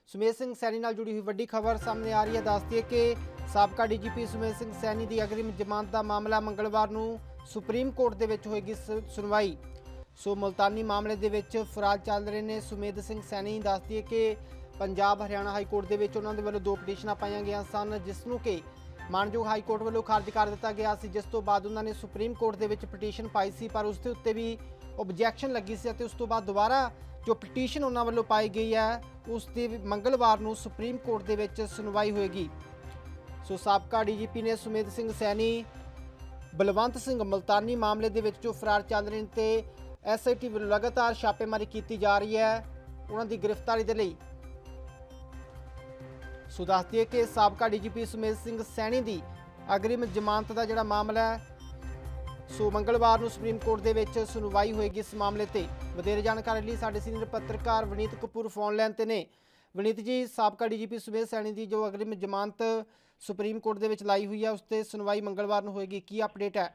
सुमेध सिंह सैनी नाल जुड़ी हुई वड्डी खबर सामने आ रही है। दस दिए कि साबका डीजीपी सुमेध सिंह सैनी की अग्रिम जमानत का मामला मंगलवार को सुप्रीम कोर्ट के होएगी सुनवाई। सो मुल्तानी मामले के फरार चल रहे हैं सुमेध सिंह सैनी। दस दिए कि पंजाब हरियाणा हाई कोर्ट के उन्होंने वालों दो पटीशनां पाई गई सन, जिसनों कि मानयोग हाई कोर्ट वालों खारिज कर दिता गया सी, जिस तो बाद उन्होंने सुप्रीम कोर्ट के पटीशन पाई सी, पर उसके उत्ते भी ऑब्जैक्शन लगी सी। उस तो बाद दोबारा जो पटीशन उन्होंने वालों पाई गई है उसकी मंगलवार को सुप्रीम कोर्ट के सुनवाई होएगी। सो साबका डीजीपी ने सुमेध सिंह सैनी, बलवंत सिंह मुल्तानी मामले के जो फरार चल रहे हैं तो SIT वालों लगातार छापेमारी की जा रही है उन्होंने गिरफ्तारी के लिए। सो दस दिए कि साबका डीजीपी सुमेध सिंह सैनी की अग्रिम जमानत का जोड़ा मामला है, सो मंगलवार को सुप्रीम कोर्ट के सुनवाई होएगी इस मामले ते। वधेरे जानकारी लिए साडे सीनियर पत्रकार वनीत कपूर फोन लाइन ते ने। वनीत जी, साबका डीजीपी सुमेध सैनी की जो अग्रिम जमानत सुप्रीम कोर्ट के लाई हुई है उस पर सुनवाई मंगलवार को होएगी, की अपडेट है?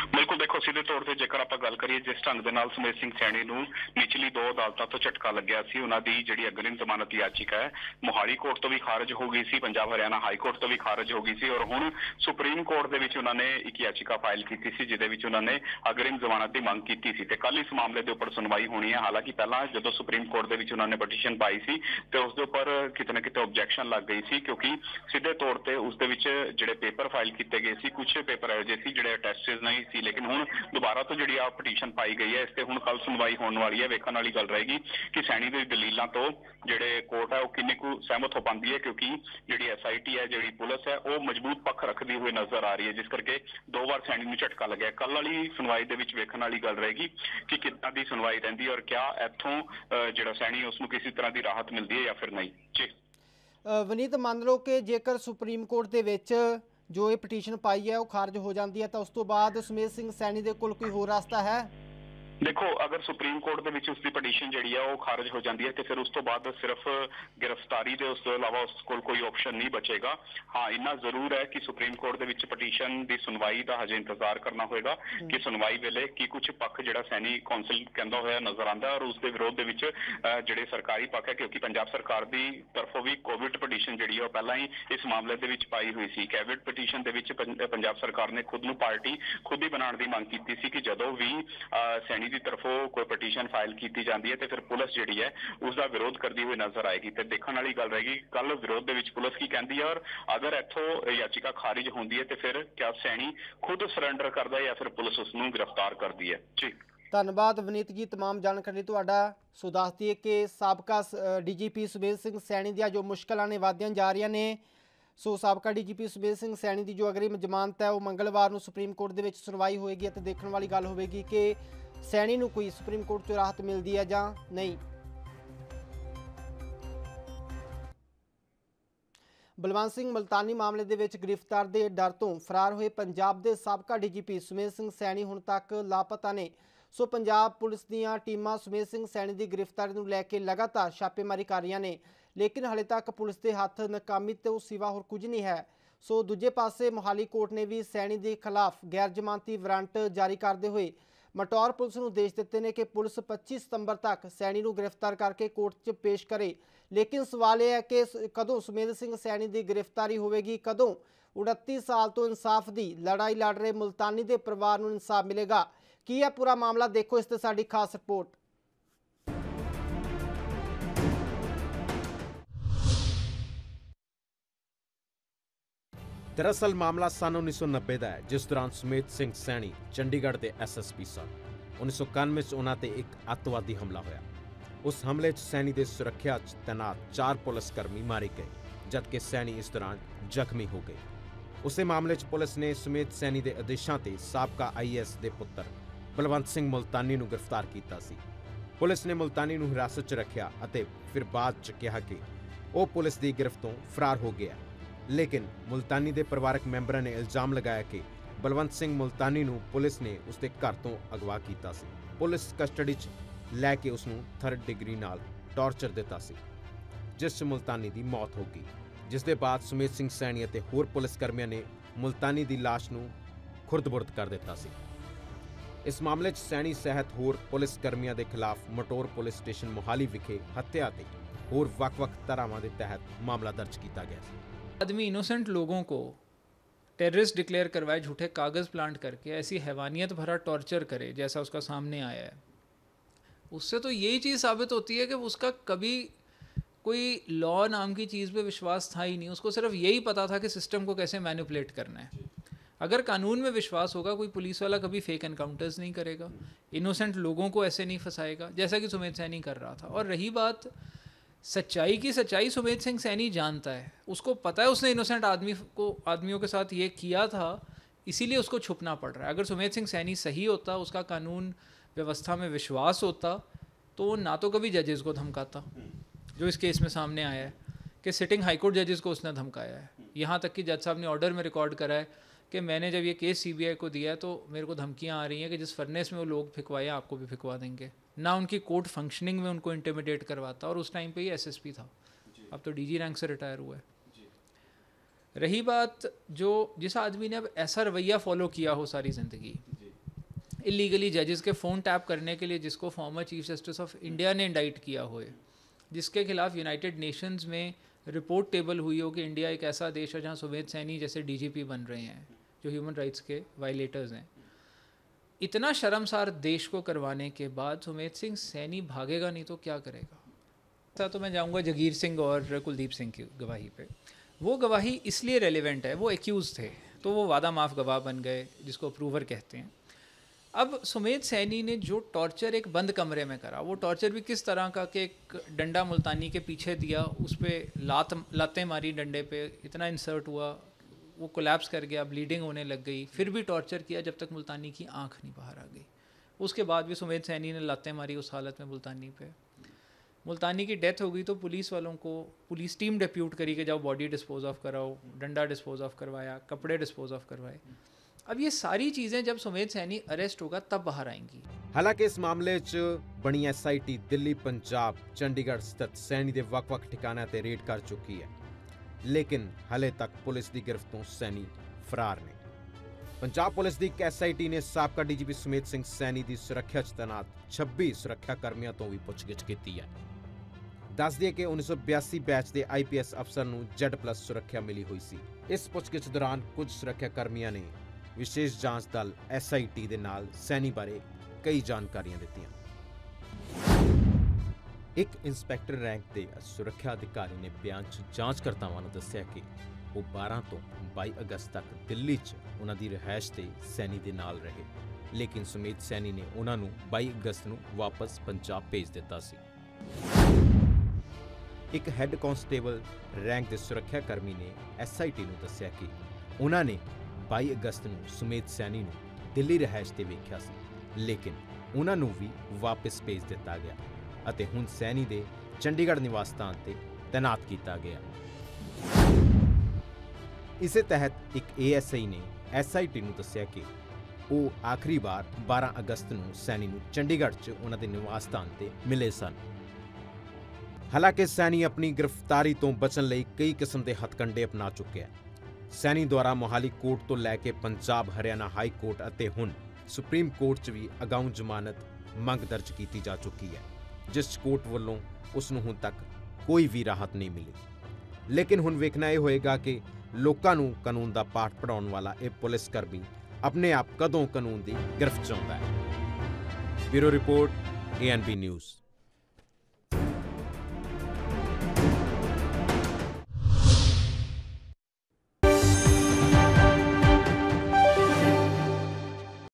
बिल्कुल, देखो सीधे तौर पर जेकर आप गल करिए जिस ढंग के नाल सुमेध सिंह सैनी नूं निचली दो अदालतों तो झटका लग्या सी, उन्हां दी जिहड़ी अग्रिम जमानत याचिका है मोहाली कोर्ट तो भी खारिज हो गई सी, पंजाब हरियाणा हाई कोर्ट तो भी खारिज हो गई सी और हुण सुप्रीम कोर्ट दे विच उन्होंने एक याचिका फाइल की सी जिहदे विच उन्होंने अग्रिम जमानत की मंग की सी ते कल इस मामले के उपर सुनवाई होनी है। हालांकि पहला जो सुप्रीम कोर्ट दे विच उन्होंने पटीशन पाई सी तो उसके उपर किते ना किते ऑब्जैक्शन लग गई सी, क्योंकि सीधे तौर पर उसदे विच जिहड़े पेपर फाइल किए गए सी, कुछ पेपर एहो जिहे सी जिहड़े अटैस्टेड नहीं सी, लेकिन हुण दोबारा तो जी आ पटीशन पाई गई है इस पर हुण कल सुनवाई होने वाली है। वेखण वाली गल रहेगी कि सैनी की दलीलों तो जिहड़े कोर्ट है वो किन्नी कु सहमत हो पाती है, क्योंकि जी SIT है जी पुलिस है वो मजबूत पक्ष रखती हुई नजर आ रही है, जिस करके दो बार सैनी नूं झटका लग्या। कल वाली सुनवाई दे विच वेखण वाली गल रहेगी कि किद्दां दी सुनवाई रहिंदी और क्या इत्थों जिहड़ा सैनी उसनूं किसी तरह की राहत मिलती है या फिर नहीं। जी वनीत, मान लो कि जेकर सुप्रीम कोर्ट के जो ये पटीशन पाई है वो खारिज हो जाती है तो उस तो बाद सुमेध सिंह सैनी के कोल कोई होर रास्ता है? देखो, अगर सुप्रीम कोर्ट के विच उसकी पटीशन जी है वो खारिज हो जाती है तो फिर उस तो बाद सिर्फ गिरफ्तारी के, उस तो इलावा उस कोल कोई ऑप्शन नहीं बचेगा। हाँ, इन्ना जरूर है कि सुप्रीम कोर्ट के विच पटीशन की सुनवाई का हजे इंतजार करना होगा कि सुनवाई वेले की कुछ पक्ष जो सैनी कौंसल कहता हुआ नजर आता है और उसके विरोध जोड़े सरकारी पक्ष है, क्योंकि पंजाब सरकार की तरफों भी कोविड पटीशन जी है पहला ही इस मामले के विच पाई हुई सी। कोविड पटीशन के विच पंजाब सरकार ने खुद नूं पार्टी खुद ही बनाने की मांग की सी कि जदों भी सैनी की तरफों कोई पटीशन फाइल की जाती है तो फिर पुलिस जी है उसका विरोध करती हुई नजर आएगी। तो देखने वाली गल रहेगी कल विरोध के पुलिस की कहती है और अगर इत्थों याचिका खारिज होती है तो फिर क्या सैनी खुद सरेंडर करता है या फिर पुलिस उसनूं गिरफ्तार करती है। जी धन्यवाद वनीत जी, तमाम जानकारी तुहाडा। सो दस दिए कि साबका DGP सुमेध सिंह सैनी दी जो मुश्किलां ने वधदियां जा रही ने। सो साबका DGP सुमेध सिंह सैनी की जो अग्रिम जमानत है वो मंगलवार को सुप्रीम कोर्ट के सुनवाई होएगी तो देखने वाली गल होगी कि सैनी नूं कोई सुप्रीम कोर्ट चों राहत मिलती है जां नहीं। बलवंत सिंह मुल्तानी मामले दे विच गिरफ्तार के डर तो फरार हुए पंजाब के साबका DGP सुमेध सिंह सैनी हुण तक लापता ने। सो पंजाब पुलिस दीयां टीमां सुमेध सिंह सैनी की गिरफ्तारी नूं लैके लगातार छापेमारी कर रही ने, लेकिन हाले तक पुलिस के हत्थ नाकामी तो सिवा होर कुछ नहीं है। सो दूजे पासे मोहाली कोर्ट ने भी सैनी के खिलाफ गैर जमानती वारंट जारी करते हुए मटौर पुलिस को आदेश दिते हैं कि पुलिस 25 सितंबर तक सैनी को गिरफ्तार करके कोर्ट च पेश करे। लेकिन सवाल यह है कि कदों सुमेध सिंह सैनी की गिरफ्तारी होगी, कदों 29 साल तो इंसाफ की लड़ाई लड़ रहे मुल्तानी के परिवार को इंसाफ मिलेगा, की है पूरा मामला? देखो इस ते साडी खास रिपोर्ट। दरअसल मामला सन 1990 का है, जिस दौरान सुमेध सिंह सैनी चंडीगढ़ के SSP सन। 1991 च उन्हां ते एक अतवादी हमला होया। उस हमले च सैनी के सुरक्षा च तैनात 4 पुलिसकर्मी मारे गए, जबकि सैनी इस दौरान जख्मी हो गए। उसे मामले च पुलिस ने सुमेध सैनी के आदेशों ते साबका IAS के पुत्र बलवंत सिंह मुल्तानी नूं गिरफ्तार किया सी। पुलिस ने मुल्तानी नूं हिरासत च रखिया अते फिर बाद च कहा कि वह पुलिस की गिरफ्त तो फरार हो गया। लेकिन मुल्तानी के परिवारक मैंबरां ने इल्जाम लगाया कि बलवंत सिंह मुल्तानी नूं पुलिस ने उसके घर तो अगवा किया सी। पुलिस कस्टडी च लैके उसनूं 3rd डिग्री नाल टॉर्चर दिता सी, जिस च मुल्तानी की मौत हो गई। जिस दे बाद सुमेध सिंह सैनी अते होर पुलिसकर्मियों ने मुल्तानी की लाश नूं खुर्द-बुर्द कर दिता सी। इस मामले च सैनी सहित होर पुलिसकर्मियों के खिलाफ मटोर पुलिस स्टेशन मोहाली विखे हत्या ते ਹੋਰ ਵੱਖ-ਵੱਖ ਧਾਰਾਵਾਂ ਦੇ ਤਹਿਤ ਮਾਮਲਾ ਦਰਜ ਕੀਤਾ ਗਿਆ ਸੀ। आदमी इनोसेंट लोगों को टेररिस्ट डिक्लेयर करवाए, झूठे कागज़ प्लांट करके ऐसी हैवानियत भरा टॉर्चर करे जैसा उसका सामने आया है, उससे तो यही चीज़ साबित होती है कि उसका कभी कोई लॉ नाम की चीज़ पे विश्वास था ही नहीं। उसको सिर्फ यही पता था कि सिस्टम को कैसे मैनिपुलेट करना है। अगर कानून में विश्वास होगा, कोई पुलिस वाला कभी फेक एनकाउंटर्स नहीं करेगा, इनोसेंट लोगों को ऐसे नहीं फंसाएगा जैसा कि सुमेध सैनी कर रहा था। और रही बात सच्चाई की, सच्चाई सुमेध सिंह सैनी जानता है, उसको पता है उसने इनोसेंट आदमियों के साथ ये किया था, इसीलिए उसको छुपना पड़ रहा है। अगर सुमेध सिंह सैनी सही होता, उसका कानून व्यवस्था में विश्वास होता, तो ना तो कभी जजेस को धमकाता, जो इस केस में सामने आया है कि सिटिंग हाईकोर्ट जजेस को उसने धमकाया है। यहाँ तक कि जज साहब ने ऑर्डर में रिकॉर्ड करा है कि मैंने जब ये केस सीबीआई को दिया है तो मेरे को धमकियाँ आ रही हैं कि जिस फर्नेस में वो लोग फिकवाए आपको भी फिकवा देंगे। ना उनकी कोर्ट फंक्शनिंग में उनको इंटिमिडेट करवाता, और उस टाइम पे ही एसएसपी था, अब तो डीजी रैंक से रिटायर हुआ है। रही बात जो जिस आदमी ने अब ऐसा रवैया फॉलो किया हो सारी ज़िंदगी, इलीगली जजेस के फ़ोन टैप करने के लिए जिसको former chief justice of India ने इंडाइट किया होए, जिसके खिलाफ यूनाइटेड नेशंस में रिपोर्ट टेबल हुई हो कि इंडिया एक ऐसा देश है जहाँ सुमेध सैनी जैसे डीजीपी बन रहे हैं जो ह्यूमन राइट्स के वायलेटर्स हैं। इतना शर्मसार देश को करवाने के बाद सुमेध सिंह सैनी भागेगा नहीं तो क्या करेगा? ऐसा तो मैं जाऊंगा जगीर सिंह और कुलदीप सिंह की गवाही पे। वो गवाही इसलिए रेलिवेंट है, वो एक्यूज़ थे तो वो वादा माफ़ गवाह बन गए, जिसको अप्रूवर कहते हैं। अब सुमेध सैनी ने जो टॉर्चर एक बंद कमरे में करा, वो टॉर्चर भी किस तरह का कि एक डंडा मुल्तानी के पीछे दिया, उस पर लातें मारी, डंडे पे इतना इंसर्ट हुआ, वो कोलैप्स कर गया, ब्लीडिंग होने लग गई, फिर भी टॉर्चर किया जब तक मुल्तानी की आंख नहीं बाहर आ गई। उसके बाद भी सुमेध सैनी ने लातें मारी उस हालत में मुल्तानी पे। मुल्तानी की डेथ हो गई तो पुलिस वालों को पुलिस टीम डिप्यूट करी कि जाओ बॉडी डिस्पोज ऑफ कराओ, डंडा डिस्पोज ऑफ करवाया, कपड़े डिस्पोज ऑफ करवाए। अब ये सारी चीज़ें जब सुमेध सैनी अरेस्ट होगा तब बाहर आएंगी। हालांकि इस मामले 'ਚ बनी SIT दिल्ली, पंजाब, चंडीगढ़ स्थित सैनी ਦੇ ਵੱਖ-ਵੱਖ ठिकानों ਤੇ ਰੇਡ ਕਰ ਚੁੱਕੀ ਹੈ, लेकिन हाले तक पुलिस की गिरफ्त तो सैनी फरार ने। पंजाब पुलिस की SIT ने साबका DGP सुमेध सिंह सैनी की सुरक्षा 'ਚ तैनात 26 सुरक्षा कर्मियों तो भी पुछगिछ की है। दस दिए कि 1982 बैच के IPS अफसर को Z+ सुरक्षा मिली हुई सी। इस पुछगिछ दौरान कुछ सुरक्षा कर्मियों ने विशेष जांच दल SIT के नाल सैनी बारे कई जानकारियां दित्तियां। एक इंस्पैक्टर रैंक के सुरक्षा अधिकारी ने बयान 'ਚ ਜਾਂਚਕਰਤਾਵਾਂ ਨੂੰ ਦੱਸਿਆ कि वो 12 तो 22 अगस्त तक दिल्ली 'ਚ ਉਹਨਾਂ ਦੀ ਰਿਹਾਇਸ਼ ਤੇ ਸੈਣੀ ਦੇ ਨਾਲ ਰਹੇ, लेकिन सुमेध सैनी ने ਉਹਨਾਂ ਨੂੰ 22 अगस्त ਨੂੰ ਵਾਪਸ ਪੰਜਾਬ ਭੇਜ ਦਿੱਤਾ ਸੀ। एक ਹੈੱਡ ਕਾਂਸਟੇਬਲ ਰੈਂਕ ਦੇ ਸੁਰੱਖਿਆ ਕਰਮੀ ਨੇ SIT ਨੂੰ ਦੱਸਿਆ ਕਿ ਉਹਨਾਂ ਨੇ 22 ਅਗਸਤ ਨੂੰ ਸੁਮੇਧ ਸੈਣੀ ਨੂੰ ਦਿੱਲੀ ਰਿਹਾਇਸ਼ ਤੇ ਵੇਖਿਆ ਸੀ, लेकिन ਉਹਨਾਂ ਨੂੰ ਵੀ ਵਾਪਸ ਭੇਜ ਦਿੱਤਾ ਗਿਆ ਅਤੇ ਹੁਣ ਸੈਣੀ ਦੇ ਚੰਡੀਗੜ੍ਹ ਨਿਵਾਸ ਸਥਾਨ ਤੇ ਤੈਨਾਤ ਕੀਤਾ ਗਿਆ। ਇਸੇ ਤਹਿਤ ਇੱਕ ASI ਨੇ SIT ਨੂੰ ਦੱਸਿਆ ਕਿ ਉਹ ਆਖਰੀ ਵਾਰ 12 ਅਗਸਤ ਨੂੰ ਸੈਣੀ ਨੂੰ ਚੰਡੀਗੜ੍ਹ 'ਚ ਉਹਨਾਂ ਦੇ ਨਿਵਾਸ ਸਥਾਨ ਤੇ ਮਿਲੇ ਸਨ। ਹਾਲਾਂਕਿ ਸੈਣੀ ਆਪਣੀ ਗ੍ਰਿਫਤਾਰੀ ਤੋਂ ਬਚਣ ਲਈ ਕਈ ਕਿਸਮ ਦੇ ਹੱਥਕੰਡੇ ਅਪਣਾ ਚੁੱਕਿਆ ਹੈ। ਸੈਣੀ ਦੁਆਰਾ ਮੋਹਾਲੀ ਕੋਰਟ ਤੋਂ ਲੈ ਕੇ ਪੰਜਾਬ ਹਰਿਆਣਾ ਹਾਈ ਕੋਰਟ ਅਤੇ ਹੁਣ ਸੁਪਰੀਮ ਕੋਰਟ 'ਚ ਵੀ ਅਗਾਊਂ ਜ਼ਮਾਨਤ ਮੰਗ ਦਰਜ ਕੀਤੀ ਜਾ ਚੁੱਕੀ ਹੈ, ਜਿਸ 'ਚ ਕੋਰਟ ਵੱਲੋਂ ਉਸ ਨੂੰ ਹੁਣ ਤੱਕ ਕੋਈ ਵੀ ਰਾਹਤ ਨਹੀਂ ਮਿਲੀ। ਲੇਕਿਨ ਹੁਣ ਵੇਖਣਾ ਇਹ ਹੋਏਗਾ ਕਿ ਲੋਕਾਂ ਨੂੰ ਕਾਨੂੰਨ ਦਾ ਪਾਠ ਪੜਾਉਣ ਵਾਲਾ ਇਹ ਪੁਲਿਸ ਕਰਮੀ ਆਪਣੇ ਆਪ ਕਦੋਂ ਕਾਨੂੰਨ ਦੀ ਗ੍ਰਿਫਤ 'ਚ ਆਉਂਦਾ ਹੈ। Bureau report ANB news.